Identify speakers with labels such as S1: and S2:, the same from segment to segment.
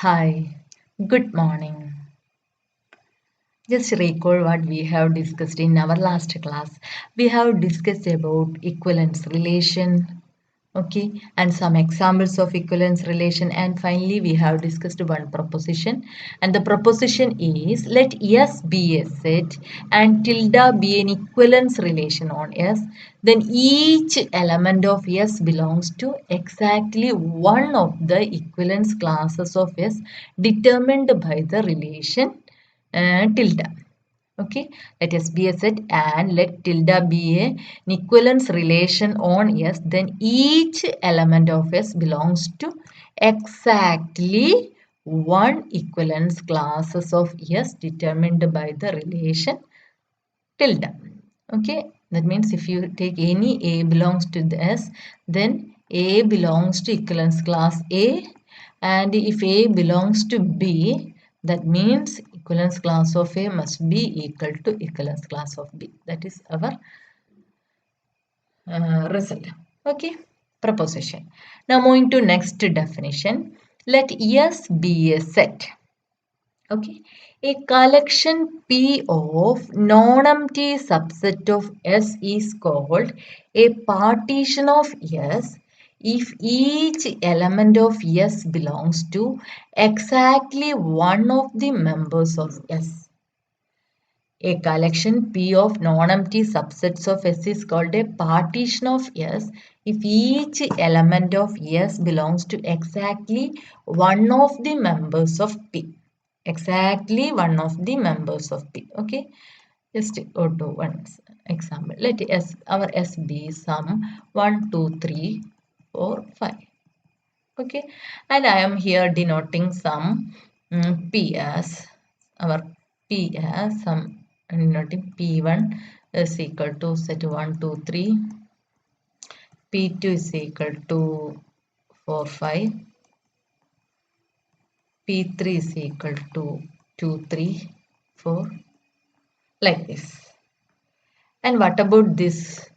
S1: Hi, good morning. Just recall what we have discussed in our last class. We have discussed about equivalence relation, okay, and some examples of equivalence relation, and finally we have discussed one proposition, and the proposition is let S be a set and tilde be an equivalence relation on S, then each element of S belongs to exactly one of the equivalence classes of S determined by the relation tilde. Okay, let S be a set and let tilde be an equivalence relation on S, then each element of S belongs to exactly one equivalence classes of S determined by the relation tilde. Okay, that means if you take any A belongs to this, then A belongs to equivalence class A, and if A belongs to B, that means equivalence class of A must be equal to equivalence class of B. That is our result. Okay, proposition. Now moving to next definition. Let S be a set. Okay, a collection P of non-empty subset of S is called a partition of S if each element of S belongs to exactly one of the members of S. A collection P of non-empty subsets of S is called a partition of S if each element of S belongs to exactly one of the members of P. Exactly one of the members of P. Okay, just go to one example. Let S our S be sum 1, 2, 3, 4, 5. Okay, and I am here denoting some P as our P as some denoting P1 is equal to set 1, 2, 3, P2 is equal to 4, 5, P3 is equal to 2, 3, 4, like this. And what about this?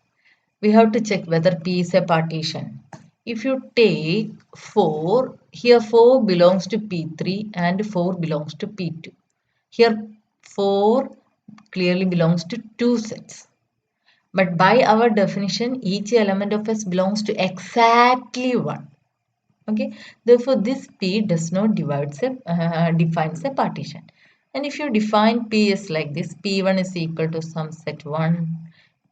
S1: We have to check whether P is a partition. If you take 4, here 4 belongs to P3 and 4 belongs to P2. Here 4 clearly belongs to two sets. But by our definition, each element of S belongs to exactly one. Okay, therefore this P does not defines a partition. And if you define P as like this, P1 is equal to some set 1,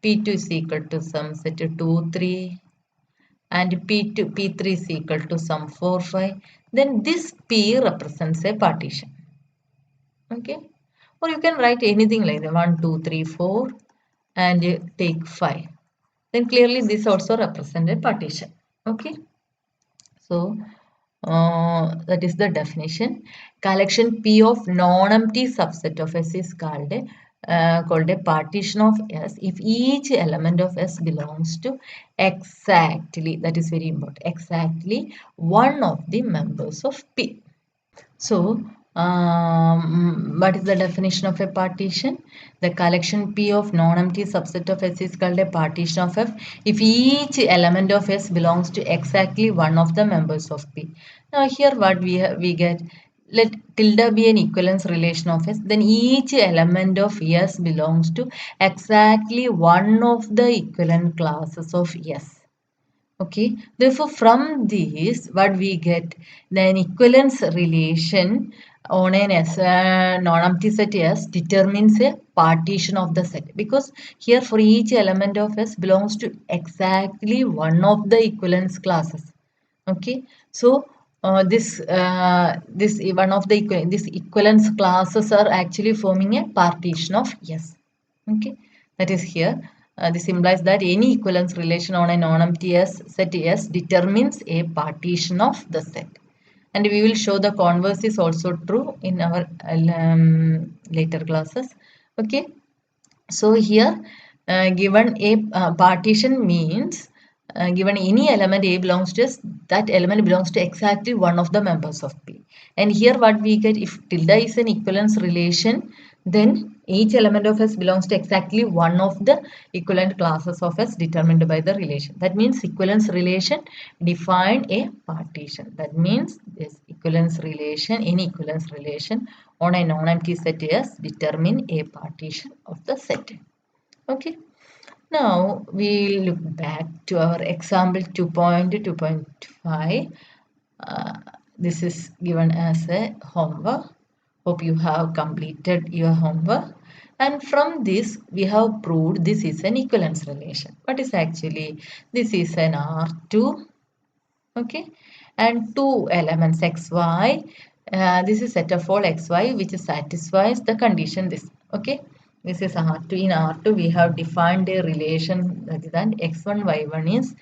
S1: P2 is equal to some set 2, 3, and P2, P3 is equal to some 4, 5, then this P represents a partition. Okay, or you can write anything like that 1, 2, 3, 4, and take 5. Then clearly this also represents a partition. Okay, so that is the definition. Collection P of non-empty subset of S is called a partition of S if each element of S belongs to exactly, that is very important, exactly one of the members of P. So, what is the definition of a partition? The collection P of non-empty subset of S is called a partition of F if each element of S belongs to exactly one of the members of P. Now, here what we get, let tilde be an equivalence relation of S, then each element of S belongs to exactly one of the equivalent classes of S. Okay, therefore from this what we get, then equivalence relation on an non-empty set S determines a partition of the set, because here for each element of S belongs to exactly one of the equivalence classes. Okay, so this one of the this equivalence classes are actually forming a partition of S. Okay, that is here. This implies that any equivalence relation on a non-empty set S determines a partition of the set. And we will show the converse is also true in our later classes. Okay, so here given a partition means given any element A belongs to S, that element belongs to exactly one of the members of P. And here what we get, if tilde is an equivalence relation, then each element of S belongs to exactly one of the equivalent classes of S determined by the relation. That means equivalence relation define a partition. That means this equivalence relation, any equivalence relation on a non-empty set S determine a partition of the set. Okay. Now we'll look back to our example 2.2.5. This is given as a homework. Hope you have completed your homework. And from this, we have proved this is an equivalence relation. What is actually? This is an R2, okay, and two elements xy. This is set of all xy which satisfies the condition this, okay. This is R2. In R2, we have defined a relation that is that x1, y1 is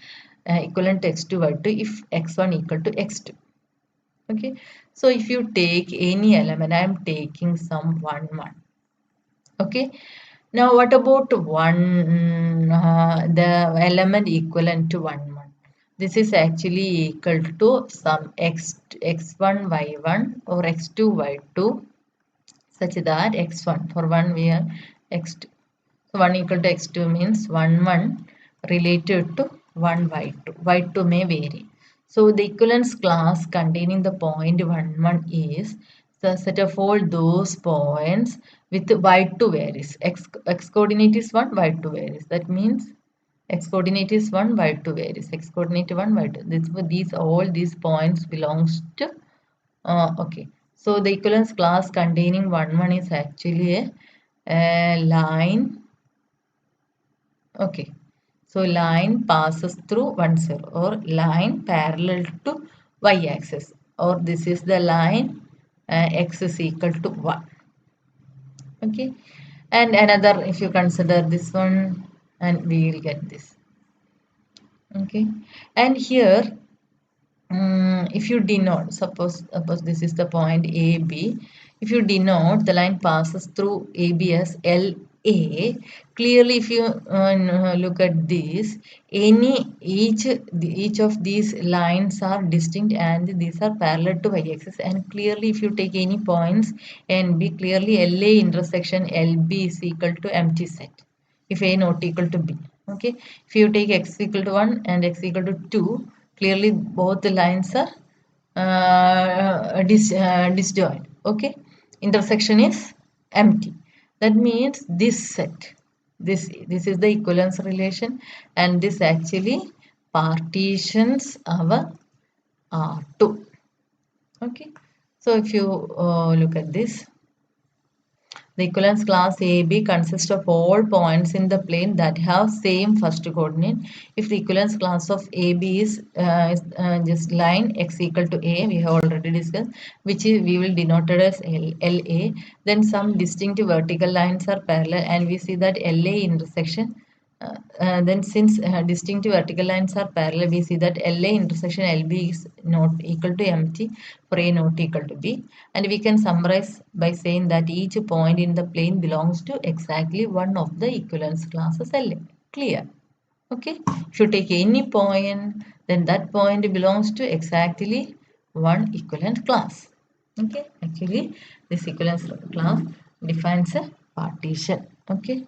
S1: equivalent to x2, y2 if x1 equal to x2. Okay, so if you take any element, I am taking some 1 1. Okay, now what about one the element equivalent to 1 1? This is actually equal to some x1 y1 or x2 y2, such that x1 for 1 we have x2. So 1 equal to x2 means 1 1 related to 1 y2. Y2 may vary. So the equivalence class containing the point 1 1 is the set of all those points with y2 varies. X coordinate is 1, y2 varies. That means x coordinate is 1, y2 varies. X coordinate 1, y2. These all these points belongs to okay. So the equivalence class containing 1 1 is actually a line. Okay, so line passes through 1 0 or line parallel to y-axis, or this is the line x is equal to 1. Okay, and another if you consider this one, and we will get this. Okay, and here if you denote, suppose this is the point AB, if you denote the line passes through AB as LA, clearly if you look at this, each of these lines are distinct and these are parallel to y-axis, and clearly if you take any points NB, clearly LA intersection LB is equal to empty set if A not equal to B. Okay, if you take x equal to 1 and x equal to 2, clearly both the lines are disjoint. Okay, intersection is empty. That means this set, this is the equivalence relation, and this actually partitions our R2. Okay, so if you look at this, the equivalence class AB consists of all points in the plane that have same first coordinate. If the equivalence class of AB is just line x equal to A, we have already discussed, which is, we will denote it as LA, then some distinct vertical lines are parallel, and we see that LA intersection then since distinct vertical lines are parallel, we see that LA intersection LB is not equal to empty for A not equal to B. And we can summarize by saying that each point in the plane belongs to exactly one of the equivalence classes LA. Clear? Okay. If you take any point, then that point belongs to exactly one equivalent class. Okay. Actually, this equivalence class defines a partition. Okay.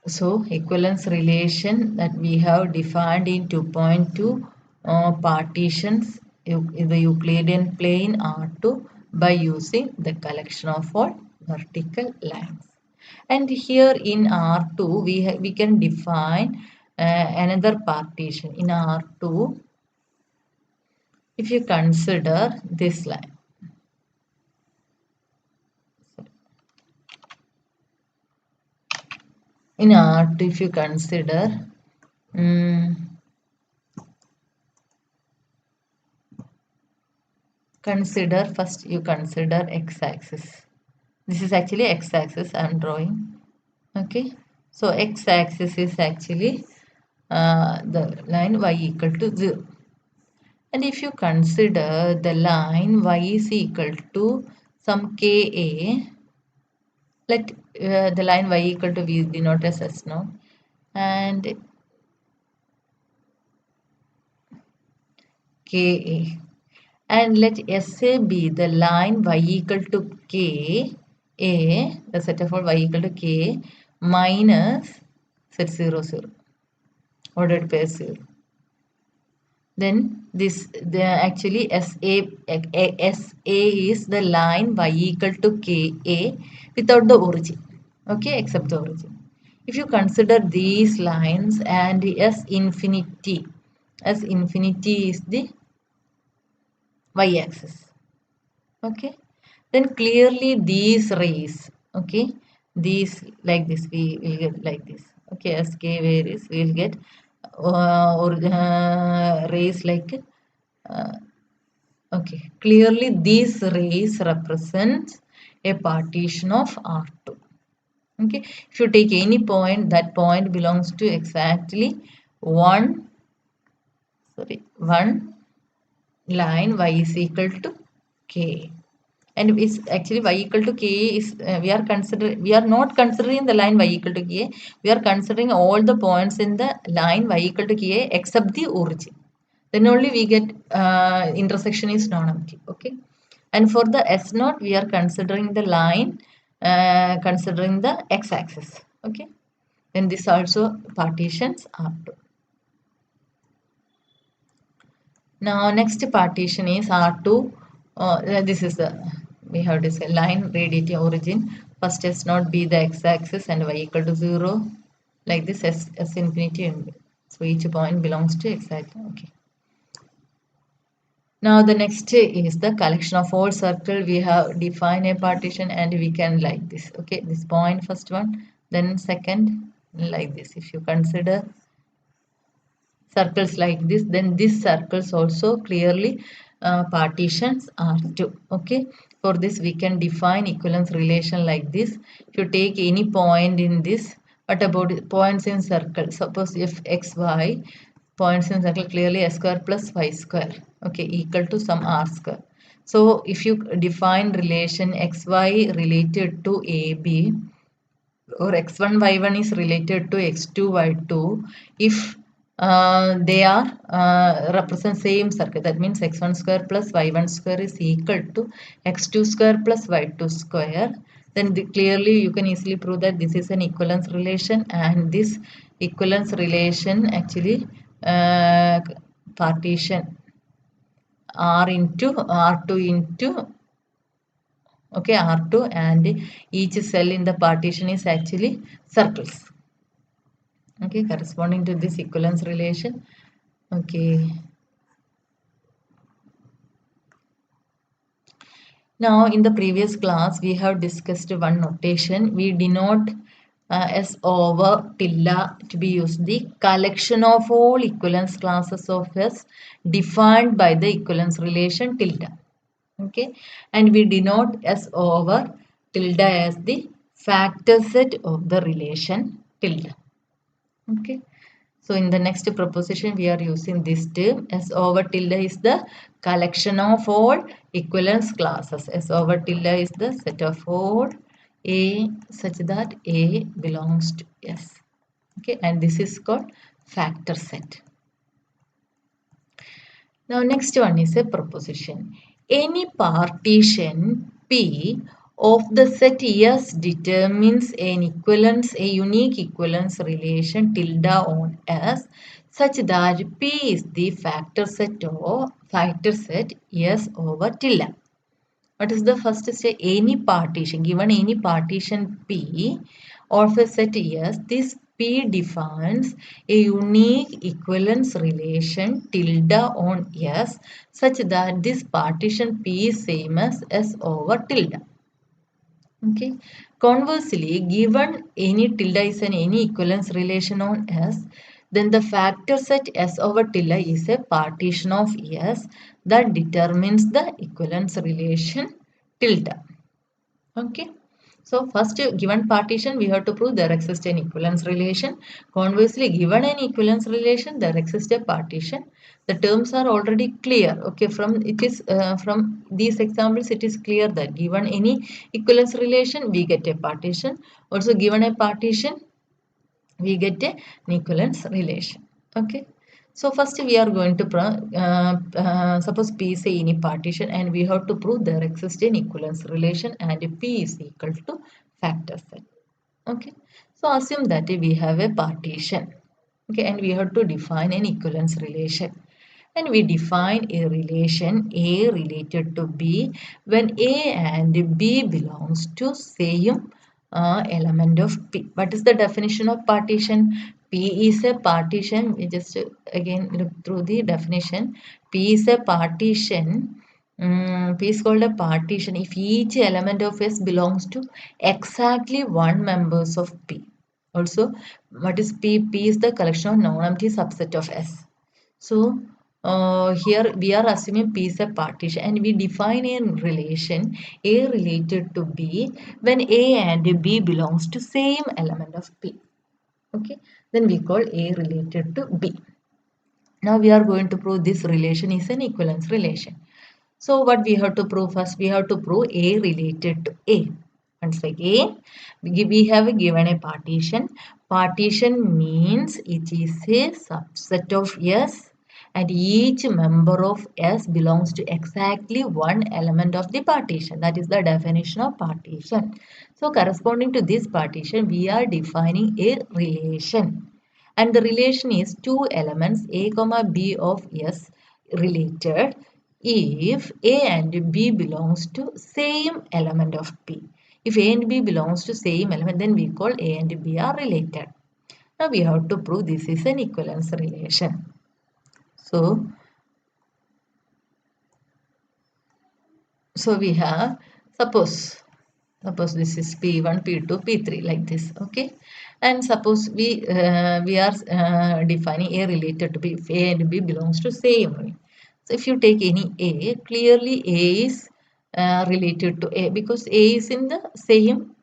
S1: So equivalence relation that we have defined in 2.2 partitions in the Euclidean plane R2 by using the collection of all vertical lines. And here in R2 we can define another partition in R2 if you consider this line. In R2 if you consider first you consider x-axis. This is actually x-axis I am drawing. Okay, so x-axis is actually the line y equal to 0. And if you consider the line y is equal to some ka, let the line y equal to we denote as s now, and ka, and let SA be the line y equal to k a, the set of all y equal to k minus set 0 0 ordered pair 0. Then this the actually SA is the line y equal to ka without the origin, okay, except the origin. If you consider these lines and S infinity is the y-axis, okay, then clearly these rays, okay, these like this we will get like this, okay, as k varies we will get or rays like uh, okay, clearly these rays represent a partition of R2. Okay, if you take any point, that point belongs to exactly one line y is equal to k, and it's actually y equal to k is we are not considering the line y equal to k, we are considering all the points in the line y equal to k except the origin, then only we get intersection is non-empty, okay. And for the S naught we are considering the line considering the x-axis, okay. Then this also partitions R2. Now next partition is R2. This is the we have to say line radiating origin. First S naught be the x-axis and y equal to 0. Like this S infinity. So each point belongs to x-axis. Okay. Now the next is the collection of all circle. We have defined a partition and we can like this. Okay, this point first one, then second like this. If you consider circles like this, then these circles also clearly partitions are two, okay. For this we can define equivalence relation like this. If you take any point in this, what about points in circle? Suppose if xy points in circle, clearly s square plus y square, okay, equal to some r square. So if you define relation xy related to ab, or x1 y1 is related to x2 y2 if they are represent same circle, that means x1 square plus y1 square is equal to x2 square plus y2 square, then clearly you can easily prove that this is an equivalence relation, and this equivalence relation actually partition r into r2 into, okay, R2, and each cell in the partition is actually circles, okay, corresponding to this equivalence relation, okay. Now in the previous class we have discussed one notation. We denote S over tilde to be used the collection of all equivalence classes of S defined by the equivalence relation tilde, okay, and we denote S over tilde as the factor set of the relation tilde, okay. So in the next proposition we are using this term. S over tilde is the collection of all equivalence classes. S over tilde is the set of all A such that A belongs to S, okay, and this is called factor set. Now next one is a proposition. Any partition P of the set S determines an equivalence, a unique equivalence relation tilde on S such that P is the factor set S over tilde. What is the first step? Any partition, given any partition P of a set S, this P defines a unique equivalence relation tilde on S such that this partition P is same as S over tilde. Okay. Conversely, given any tilde is any equivalence relation on S, then the factor set S over tilde is a partition of S that determines the equivalence relation tilde. Okay. So first given partition we have to prove there exists an equivalence relation. Conversely, given an equivalence relation there exists a partition. The terms are already clear. Okay, from it is from these examples it is clear that given any equivalence relation we get a partition. Also given a partition we get an equivalence relation. Okay. So first we are going to suppose P is a any partition and we have to prove there exists an equivalence relation and P is equal to factor set. Okay. So assume that we have a partition. Okay, and we have to define an equivalence relation. And we define a relation A related to B when A and B belongs to same element of P. What is the definition of partition? P is a partition. We just again look through the definition. P is a partition. P is called a partition if each element of S belongs to exactly one members of P. Also, what is P? P is the collection of non-empty subset of S. So here we are assuming P is a partition and we define a relation A related to B when A and B belongs to same element of P. Okay, then we call A related to B. Now we are going to prove this relation is an equivalence relation. So what we have to prove first? We have to prove A related to A. Once again, we have given a partition. Partition means it is a subset of S and each member of S belongs to exactly one element of the partition. That is the definition of partition. So corresponding to this partition, we are defining a relation. And the relation is two elements A comma B of S related if A and B belongs to same element of P. If A and B belongs to same element, then we call A and B are related. Now we have to prove this is an equivalence relation. So we have suppose this is P1, P2, P3 like this, okay? And suppose we are defining A related to B if A and B belongs to same. So if you take any A, clearly A is related to A because A is in the same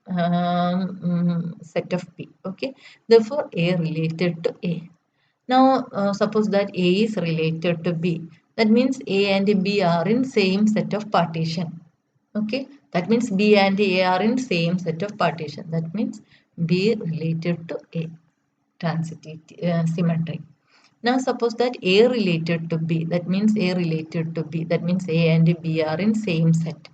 S1: set of P, okay? Therefore, A related to A. Now, suppose that A is related to B. That means A and B are in same set of partition. Okay, that means B and A are in same set of partition. That means B related to A, transitive, symmetric. Now suppose that A related to B. That means A related to B. That means A and B are in same set.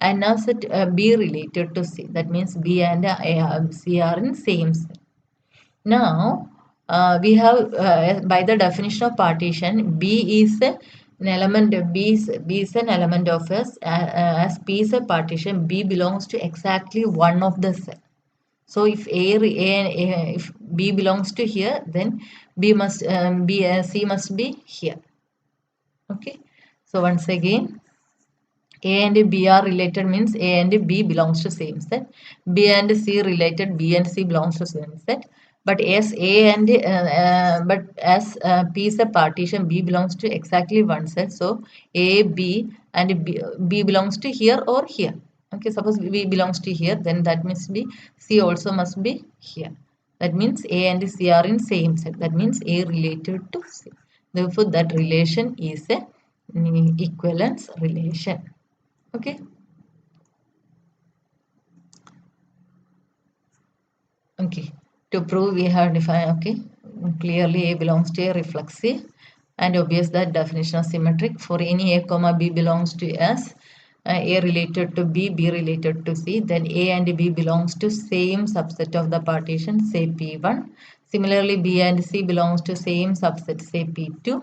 S1: And now set B related to C. That means B and C are in same set. Now, we have by the definition of partition, B is an element. B is an element of S. As P is a partition, B belongs to exactly one of the set. So if if B belongs to here, then B must C must be here. Okay. So once again, A and B are related means A and B belongs to same set. B and C related, B and C belongs to same set. But as A and but as P is a partition, B belongs to exactly one set. So A, B and B belongs to here or here. Okay, suppose B belongs to here, then that means B, C also must be here. That means A and C are in same set. That means A related to C. Therefore, that relation is a equivalence relation. Okay. Okay. To prove we have defined, okay, clearly A belongs to a reflexive and obvious that definition of symmetric for any A comma B belongs to S, A related to B, B related to C, then A and B belongs to same subset of the partition, say P1. Similarly, B and C belongs to same subset, say P2.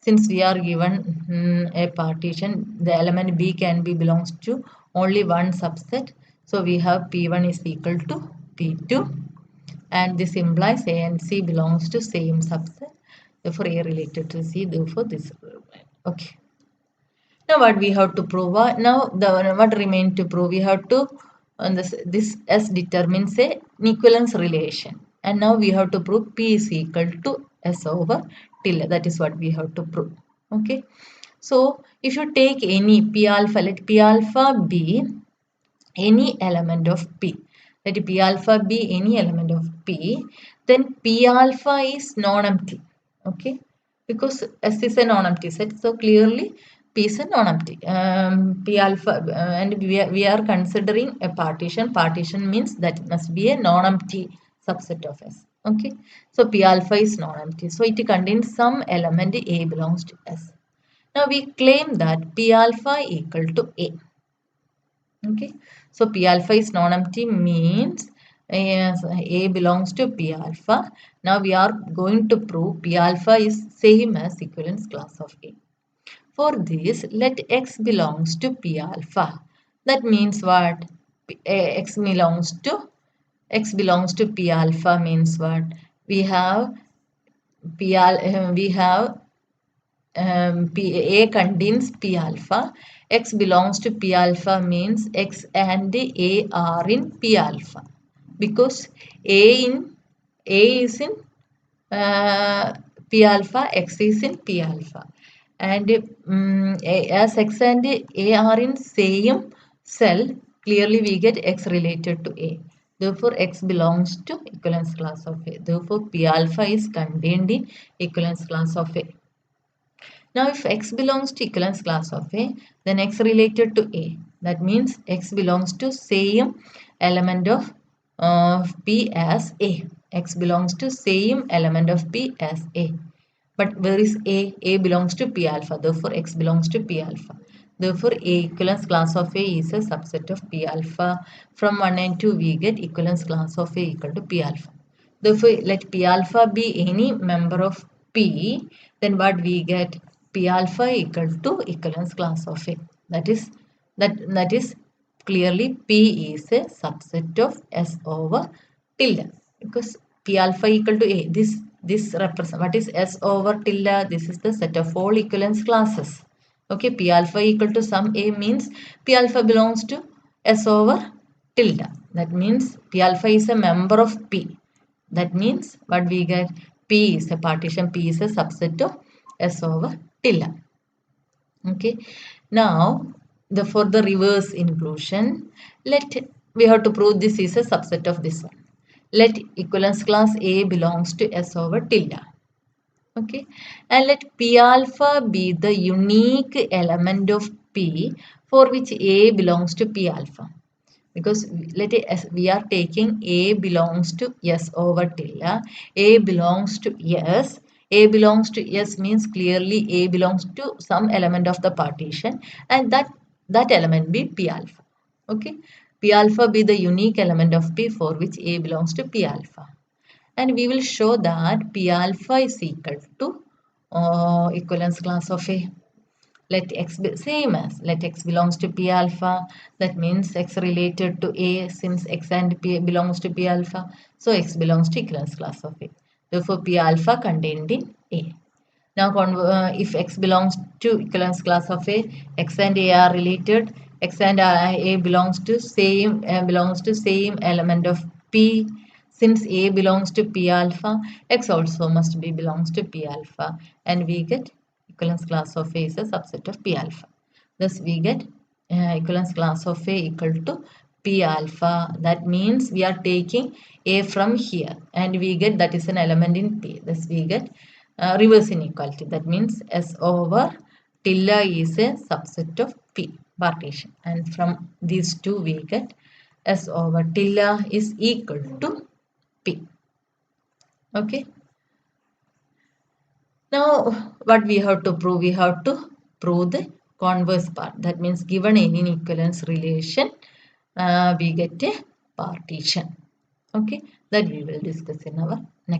S1: Since we are given a partition, the element B can be belongs to only one subset. So we have P1 is equal to P2 and this implies A and C belongs to same subset. Therefore, A related to C. Therefore, this. Okay. Now, what we have to prove? Now, the what remain to prove? We have to this S determines a equivalence relation, and now we have to prove P is equal to S over tilde. That is what we have to prove. Okay. So, if you take any P alpha, let P alpha be any element of P. Let P alpha be any element of P, then P alpha is non-empty. Okay, because S is a non-empty set, so clearly P is a non-empty. P alpha, and we are considering a partition. Partition means that it must be a non-empty subset of S. Okay, so P alpha is non-empty. So it contains some element A belongs to S. Now we claim that P alpha equal to A. Okay, so P alpha is non-empty means A belongs to P alpha. Now we are going to prove P alpha is same as equivalence class of A. For this, let X belongs to P alpha. That means what? X belongs to P alpha means what? We have we have A contains P alpha. X belongs to P alpha means X and A are in P alpha because A is in uh, P alpha, X is in P alpha, and as X and A are in same cell, clearly we get X related to A. Therefore, X belongs to equivalence class of A. Therefore, P alpha is contained in equivalence class of A. Now, if X belongs to equivalence class of A, then X related to A. That means X belongs to same element of P as A. X belongs to same element of P as A. But where is A? A belongs to P alpha. Therefore, X belongs to P alpha. Therefore, A equivalence class of A is a subset of P alpha. From 1 and 2, we get equivalence class of A equal to P alpha. Therefore, let P alpha be any member of P, then what we get? P alpha equal to equivalence class of A. That is clearly P is a subset of S over tilde because P alpha equal to A. This represent what is S over tilde. This is the set of all equivalence classes. Okay, P alpha equal to some A means P alpha belongs to S over tilde. That means P alpha is a member of P. That means what we get? P is a partition, P is a subset of S over tilde. Okay. Now, for the reverse inclusion, let we have to prove this is a subset of this one. Let equivalence class A belongs to S over tilde. Okay, and let P alpha be the unique element of P for which A belongs to P alpha because let it as we are taking A belongs to S over tilde. A belongs to S. A belongs to S means clearly A belongs to some element of the partition and that element be P alpha. Okay, P alpha be the unique element of P for which A belongs to P alpha. And we will show that P alpha is equal to equivalence class of A. Let X be same as let X belongs to P alpha. That means X related to A since X and P belongs to P alpha. So X belongs to equivalence class of A. Therefore, P alpha contained in A. Now, if X belongs to equivalence class of A, X and A are related. X and A belongs to same element of P. Since A belongs to P alpha, X also must be belongs to P alpha, and we get equivalence class of A is a subset of P alpha. Thus, we get equivalence class of A equal to P alpha. That means we are taking A from here, and we get that is an element in P. Thus, we get reverse inequality. That means S over tilde is a subset of P partition, and from these two we get S over tilde is equal to P. Okay. Now, what we have to prove? We have to prove the converse part. That means given any equivalence relation, we get a partition. Okay. That we will discuss in our next.